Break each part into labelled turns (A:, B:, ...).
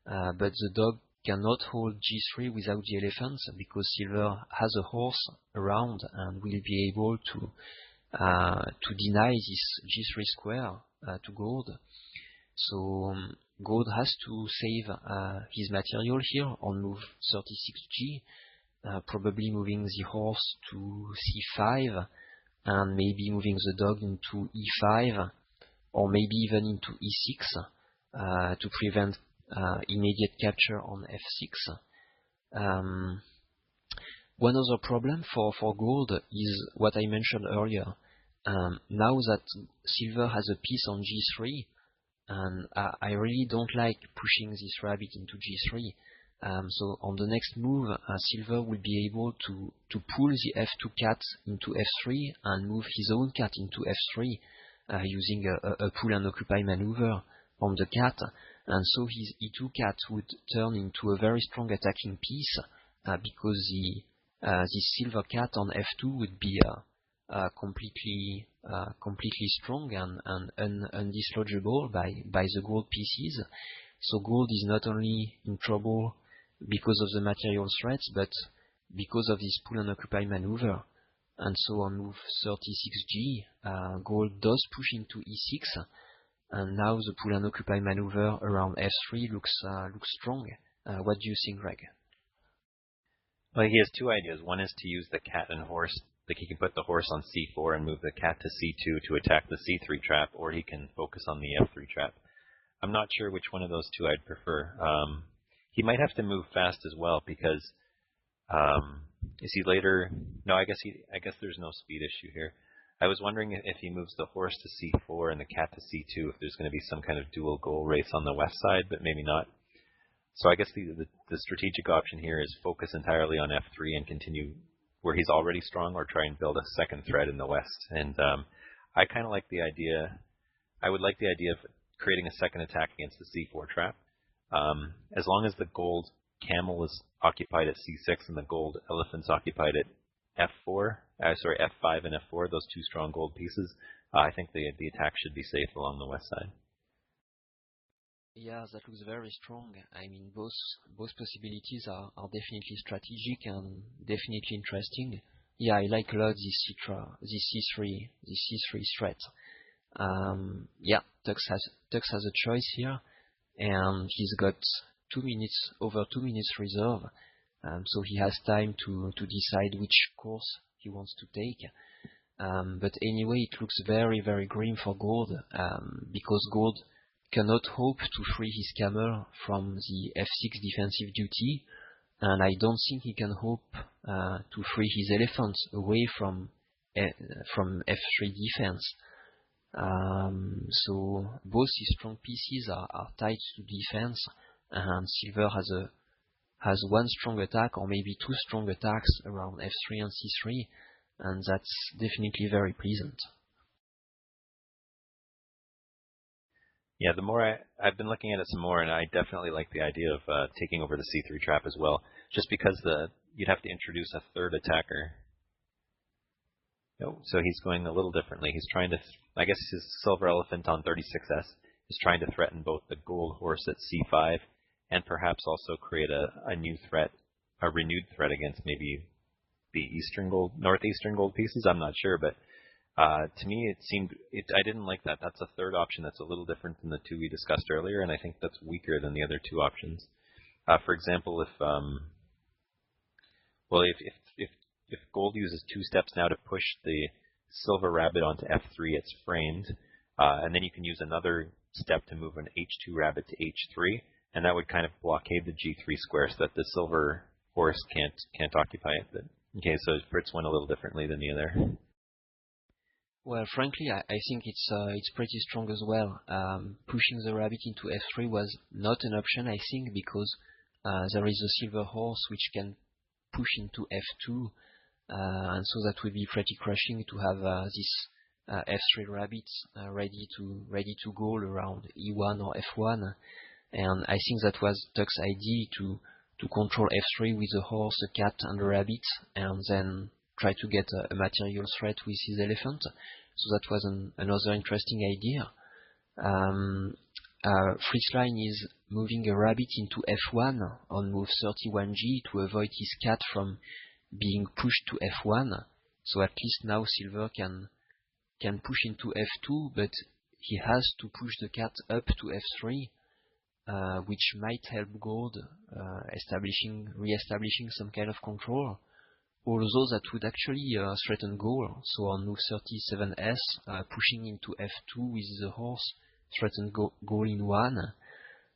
A: but the dog cannot hold g3 without the elephant because silver has a horse around and will be able to deny this g3 square to gold. So gold has to save his material here on move 36g, probably moving the horse to c5 and maybe moving the dog into e5 or maybe even into e6 to prevent immediate capture on f6. One other problem for gold is what I mentioned earlier. Now that silver has a piece on g3, and I really don't like pushing this rabbit into g3. So on the next move, silver will be able to pull the f2 cat into f3 and move his own cat into f3 using a pull and occupy maneuver on the cat. And so his e2 cat would turn into a very strong attacking piece because the silver cat on f2 would be completely strong and undislodgeable by the gold pieces. So gold is not only in trouble because of the material threats, but because of this pull and occupy maneuver. And so on move 36g, gold does push into e6, and now the pull and occupy maneuver around f3 looks strong. What do you think, Greg?
B: Well, he has two ideas. One is to use the cat and horse. Like he can put the horse on c4 and move the cat to c2 to attack the c3 trap, or he can focus on the f3 trap. I'm not sure which one of those two I'd prefer. He might have to move fast as well because is he later? No, I guess there's no speed issue here. I was wondering if he moves the horse to c4 and the cat to c2, if there's going to be some kind of dual goal race on the west side, but maybe not. So I guess the strategic option here is focus entirely on f3 and continue where he's already strong, or try and build a second threat in the west. And I kind of like the idea. I would like the idea of creating a second attack against the c4 trap. As long as the gold camel is occupied at c6 and the gold elephant's occupied at f5 and f4, those two strong gold pieces, I think the attack should be safe along the west side.
A: Yeah, that looks very strong. I mean, both possibilities are definitely strategic and definitely interesting. Yeah, I like a lot this C3 threat. Yeah, Tuks has a choice here, and he's got over 2 minutes reserve, so he has time to decide which course he wants to take. But anyway, it looks very, very grim for gold, because gold cannot hope to free his camel from the f6 defensive duty, and I don't think he can hope to free his elephant away from f3 defense. So both his strong pieces are tied to defense, and silver has one strong attack or maybe two strong attacks around f3 and c3, and that's definitely very pleasant.
B: Yeah, the more I've been looking at it some more, and I definitely like the idea of taking over the c3 trap as well, just because you'd have to introduce a third attacker. No, so he's going a little differently. He's trying to, I guess his silver elephant on 36S is trying to threaten both the gold horse at c5 and perhaps also create a new threat, a renewed threat against maybe the northeastern gold pieces. I'm not sure, but to me, I didn't like that. That's a third option that's a little different than the two we discussed earlier, and I think that's weaker than the other two options. For example, if gold uses 2 steps now to push the silver rabbit onto f3, it's framed, and then you can use another step to move an h2 rabbit to h3, and that would kind of blockade the g3 square so that the silver horse can't occupy it. But, okay, so Fritz went a little differently than the other.
A: Well, frankly, I think it's pretty strong as well. Pushing the rabbit into f3 was not an option, I think, because there is a silver horse which can push into f2, and so that would be pretty crushing to have this f3 rabbit ready to go around e1 or f1. And I think that was Tuks' idea to control f3 with a horse, a cat, and a rabbit, and then try to get a material threat with his elephant. So that was another interesting idea. Fritzlein is moving a rabbit into f1 on move 31g to avoid his cat from being pushed to f1. So at least now Silver can push into f2, but he has to push the cat up to f3, which might help Gold re-establishing some kind of control. Although that would actually threaten Goal. So on move 37s, pushing into f2 with the horse threatened Goal in 1.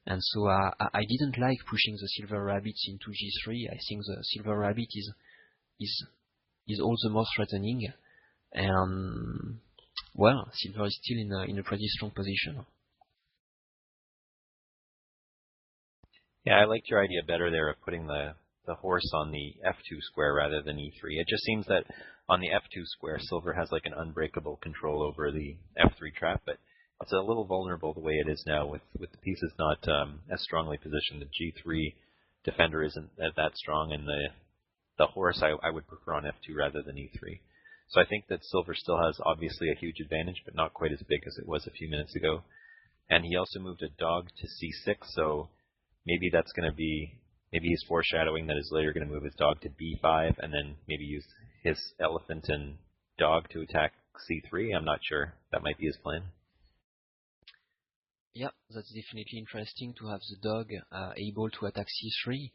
A: And so I didn't like pushing the Silver Rabbit into g3. I think the Silver Rabbit is all the more threatening. And well, Silver is still in a pretty strong position.
B: Yeah, I liked your idea better there of putting the horse on the f2 square rather than e3. It just seems that on the f2 square, Silver has like an unbreakable control over the f3 trap, but it's a little vulnerable the way it is now with the pieces not as strongly positioned. The g3 defender isn't that strong, and the horse I would prefer on f2 rather than e3. So I think that Silver still has obviously a huge advantage, but not quite as big as it was a few minutes ago. And he also moved a dog to c6, so maybe that's going to be, maybe he's foreshadowing that he's later going to move his dog to b5 and then maybe use his elephant and dog to attack c3. I'm not sure. That might be his plan.
A: Yeah, that's definitely interesting to have the dog able to attack c3.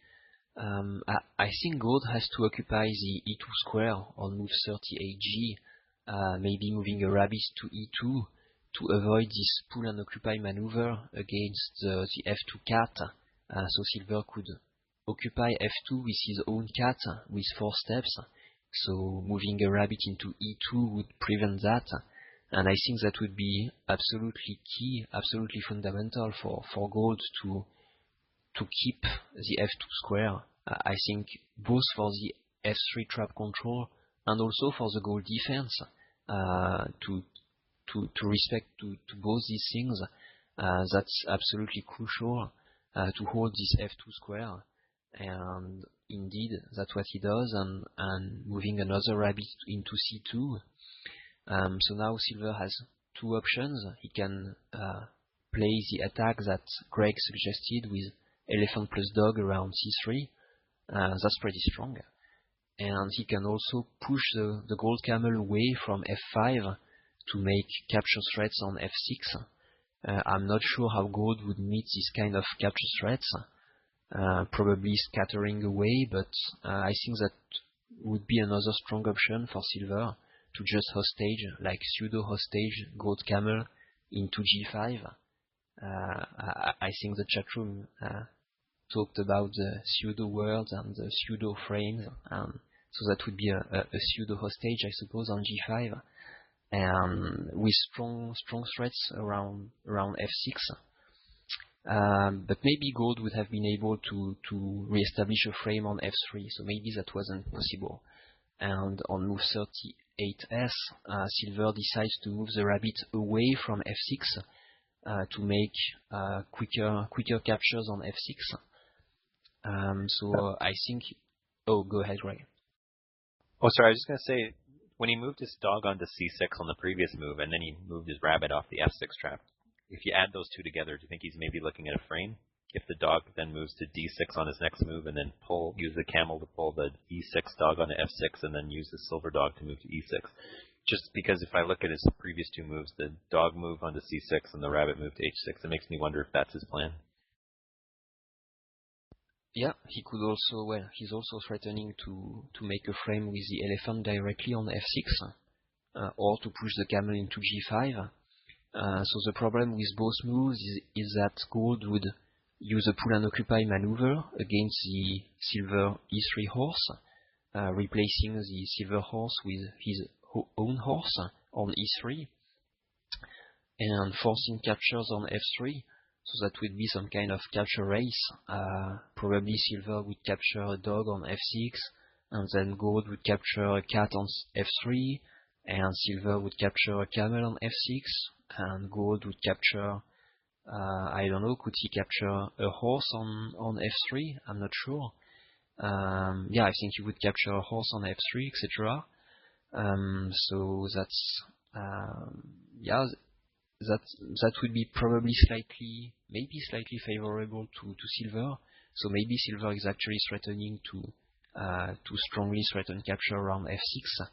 A: I think Gold has to occupy the e2 square on move 38g, maybe moving a rabbit to e2 to avoid this pull and occupy maneuver against the f2 cat. So Silver could occupy f2 with his own cat with 4 steps. So moving a rabbit into e2 would prevent that. And I think that would be absolutely key, absolutely fundamental for Gold to keep the f2 square. I think both for the f3 trap control and also for the Gold defense, to respect to both these things, that's absolutely crucial to hold this f2 square. And indeed, that's what he does, and moving another rabbit into c2. So now Silver has 2 options. He can play the attack that Greg suggested with elephant plus dog around c3. That's pretty strong. And he can also push the Gold camel away from f5 to make capture threats on f6. I'm not sure how Gold would meet this kind of capture threats. Probably scattering away, but I think that would be another strong option for Silver to just hostage, like pseudo hostage Gold camel into g5. I think the chatroom talked about the pseudo worlds and the pseudo frames, so that would be a pseudo hostage, I suppose, on g5, and with strong threats around f6. But maybe Gold would have been able to re-establish a frame on f3, so maybe that wasn't possible. And on move 38s, Silver decides to move the rabbit away from f6 to make quicker captures on f6. So I think... Oh, go ahead, Greg.
B: Oh, sorry, I was just going to say, when he moved his dog onto c6 on the previous move, and then he moved his rabbit off the f6 trap, if you add those two together, do you think he's maybe looking at a frame? If the dog then moves to d6 on his next move, and then use the camel to pull the e6 dog onto f6, and then use the silver dog to move to e6. Just because if I look at his previous 2 moves, the dog move onto c6 and the rabbit move to h6, it makes me wonder if that's his plan.
A: Yeah, he could also, well, he's also threatening to make a frame with the elephant directly on f6, or to push the camel into g5. So the problem with both moves is that Gold would use a pull and occupy maneuver against the Silver e3 horse, replacing the Silver horse with his own horse on e3, and forcing captures on f3. So that would be some kind of capture race. Probably Silver would capture a dog on f6, and then Gold would capture a cat on f3, and Silver would capture a camel on f6, and Gold would capture, I don't know, could he capture a horse on f3? I'm not sure. Yeah, I think he would capture a horse on f3, etc. So that's, yeah, that would be probably maybe slightly favorable to silver. So maybe silver is actually threatening to strongly threaten capture around f6,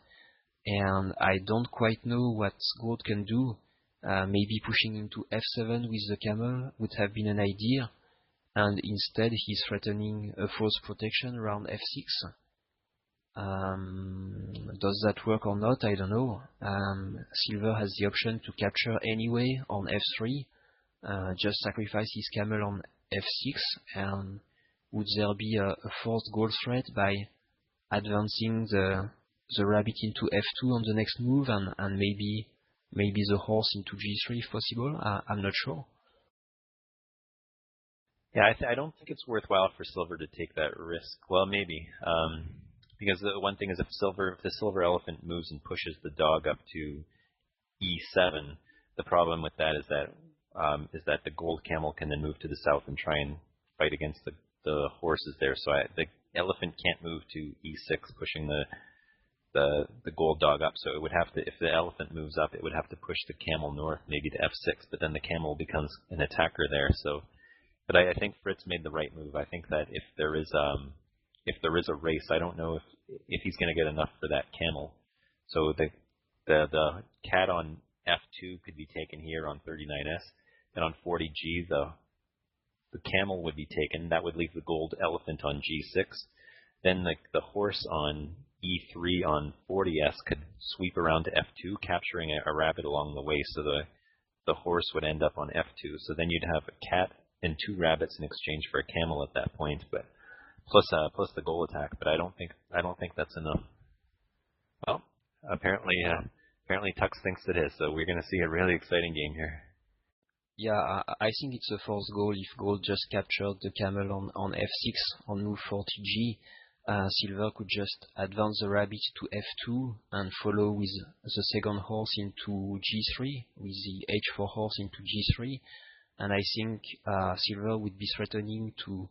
A: and I don't quite know what gold can do. Maybe pushing into f7 with the camel would have been an idea, and instead he's threatening a false protection around f6. Does that work or not? I don't know. Silver has the option to capture anyway on f3, just sacrifice his camel on f6, and would there be a forced gold threat by advancing the rabbit into f2 on the next move, and maybe the horse into g3 if possible? I'm not sure.
B: Yeah, I don't think it's worthwhile for silver to take that risk. Well, maybe. Because the one thing is if the silver elephant moves and pushes the dog up to e7, the problem with that is that the gold camel can then move to the south and try and fight against the horses there. So the elephant can't move to e6, pushing the gold dog up. So it would have to, if the elephant moves up, it would have to push the camel north, maybe to f6. But then the camel becomes an attacker there. So, but I think Fritz made the right move. I think that if there is a race, I don't know if he's going to get enough for that camel. So the cat on f2 could be taken here on 39s, and on 40g the camel would be taken. That would leave the gold elephant on g6. Then the horse on e3 on 40s could sweep around to f2, capturing a rabbit along the way. So the horse would end up on f2. So then you'd have a cat and 2 rabbits in exchange for a camel at that point. But plus the goal attack, but I don't think that's enough. Well, apparently Tuks thinks it is, so we're going to see a really exciting game here.
A: Yeah, I think it's a false goal. If gold just captured the camel on f6 on move 40g, silver could just advance the rabbit to f2 and follow with the second horse into g3, with the h4 horse into g3, and I think silver would be threatening to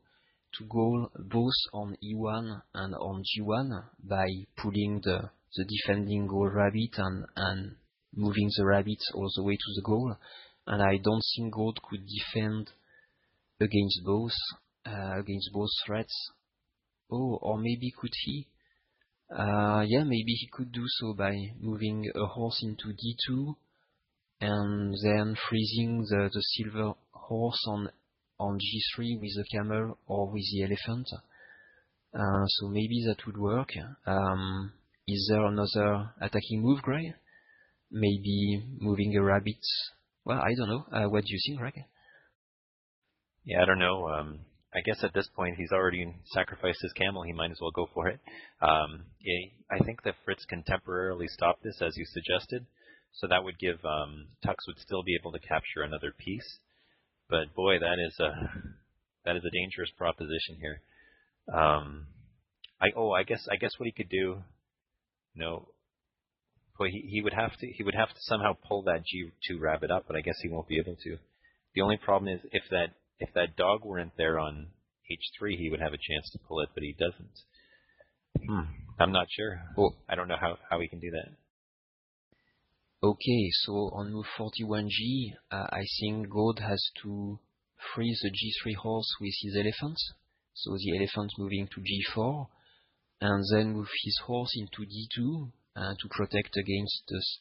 A: goal both on e1 and on g1 by pulling the defending goal rabbit and moving the rabbit all the way to the goal. And I don't think gold could defend against both threats. Oh, or maybe could he? Yeah, maybe he could do so by moving a horse into d2 and then freezing the silver horse on g3 with the camel or with the elephant. So maybe that would work. Is there another attacking move, Greg? Maybe moving a rabbit? Well, I don't know. What do you think, Greg?
B: Yeah, I don't know. I guess at this point he's already sacrificed his camel. He might as well go for it. I think that Fritz can temporarily stop this, as you suggested. So that would give Tuks would still be able to capture another piece. But boy, that is a dangerous proposition here. I guess what he could do, boy, he would have to somehow pull that G2 rabbit up, but I guess he won't be able to. The only problem is if that dog weren't there on H3, he would have a chance to pull it, but he doesn't. I'm not sure.
A: Oh.
B: I don't know how he can do that.
A: Okay, so on move 41g, I think gold has to freeze the g3 horse with his elephant, so the elephant moving to g4, and then move his horse into d2 to protect against this.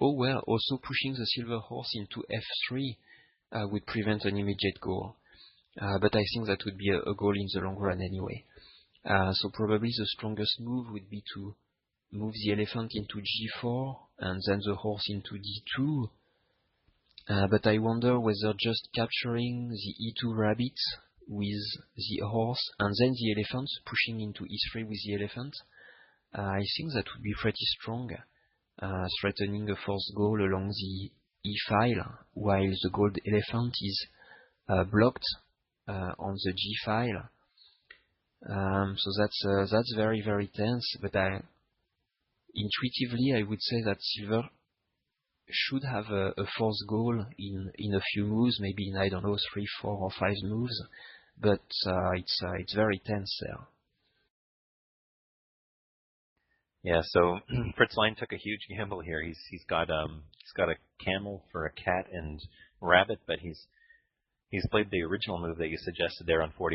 A: Oh well, also pushing the silver horse into f3 would prevent an immediate goal, but I think that would be a goal in the long run anyway. So probably the strongest move would be to move the elephant into g4 and then the horse into d2. But I wonder whether just capturing the e2 rabbit with the horse and then the elephant, pushing into e3 with the elephant, I think that would be pretty strong, threatening a forced goal along the e file, while the gold elephant is blocked on the g file. So that's very, very tense, but intuitively I would say that silver should have a forced goal in a few moves, maybe in, I don't know, 3, 4, or 5 moves, but it's very tense there.
B: Yeah, so Fritzlein took a huge gamble here. He's got a camel for a cat and rabbit, but he's played the original move that you suggested there on 40.